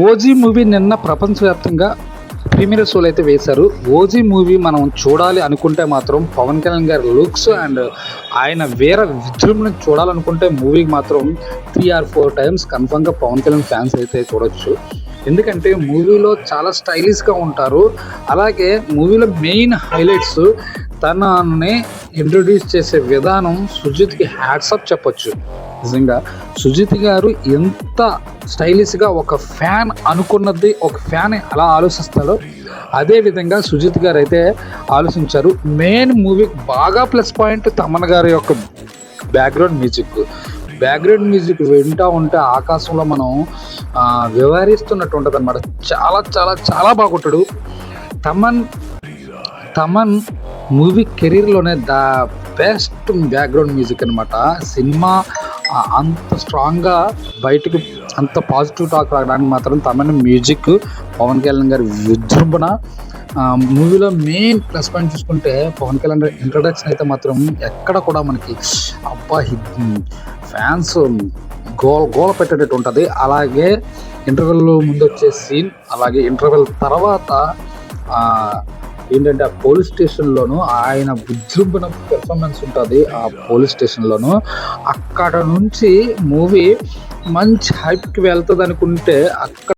OG movie నిన్న ప్రపంచవ్యాప్తంగా premier షోలు అయితే వేశారు. ఓజీ మూవీ మనం చూడాలి అనుకుంటే మాత్రం పవన్ కళ్యాణ్ గారి లుక్స్ అండ్ ఆయన వేరే విజృంభణ చూడాలనుకుంటే మూవీకి మాత్రం 3 or 4 టైమ్స్ కన్ఫర్మ్గా పవన్ కళ్యాణ్ ఫ్యాన్స్ అయితే చూడొచ్చు. ఎందుకంటే మూవీలో చాలా స్టైలిష్గా ఉంటారు. అలాగే మూవీలో మెయిన్ హైలైట్స్ తనని ఇంట్రొడ్యూస్ చేసే విధానం సుజిత్కి హ్యాట్సప్ చెప్పొచ్చు. నిజంగా సుజిత్ గారు ఎంత స్టైలిష్గా ఒక ఫ్యాన్ అనుకున్నది ఒక ఫ్యాన్ ఎలా ఆలోచిస్తాడో అదే విధంగా సుజిత్ గారు అయితే ఆలోచించారు. మెయిన్ మూవీకి బాగా ప్లస్ పాయింట్ తమన్ గారి యొక్క బ్యాక్గ్రౌండ్ మ్యూజిక్ వింటూ ఉంటే ఆకాశంలో మనం వ్యవహరిస్తున్నట్టు ఉంటుంది అనమాట. చాలా చాలా చాలా బాగుంటాడు తమన్ మూవీ కెరీర్లోనే ద బెస్ట్ బ్యాక్గ్రౌండ్ మ్యూజిక్ అనమాట. సినిమా అంత స్ట్రాంగ్గా బయటకు అంత పాజిటివ్ టాక్ రావడానికి మాత్రం తమన్ మ్యూజిక్, పవన్ కళ్యాణ్ గారి విజృంభణ. మూవీలో మెయిన్ ప్లస్ పాయింట్ చూసుకుంటే పవన్ కళ్యాణ్ ఇంట్రడక్షన్ అయితే మాత్రం ఎక్కడ కూడా మనకి అబ్బా ఫ్యాన్స్ గోల పెట్టేటట్టు ఉంటుంది. అలాగే ఇంటర్వెల్ ముందు వచ్చే సీన్, అలాగే ఇంటర్వెల్ తర్వాత ఏంటంటే ఆ పోలీస్ స్టేషన్లోను ఆయన విజృంభణ పెర్ఫార్మెన్స్ ఉంటుంది. ఆ పోలీస్ స్టేషన్లోను అక్కడ నుంచి మూవీ మంచి హైప్కి వెళ్తుంది అనుకుంటే అక్కడ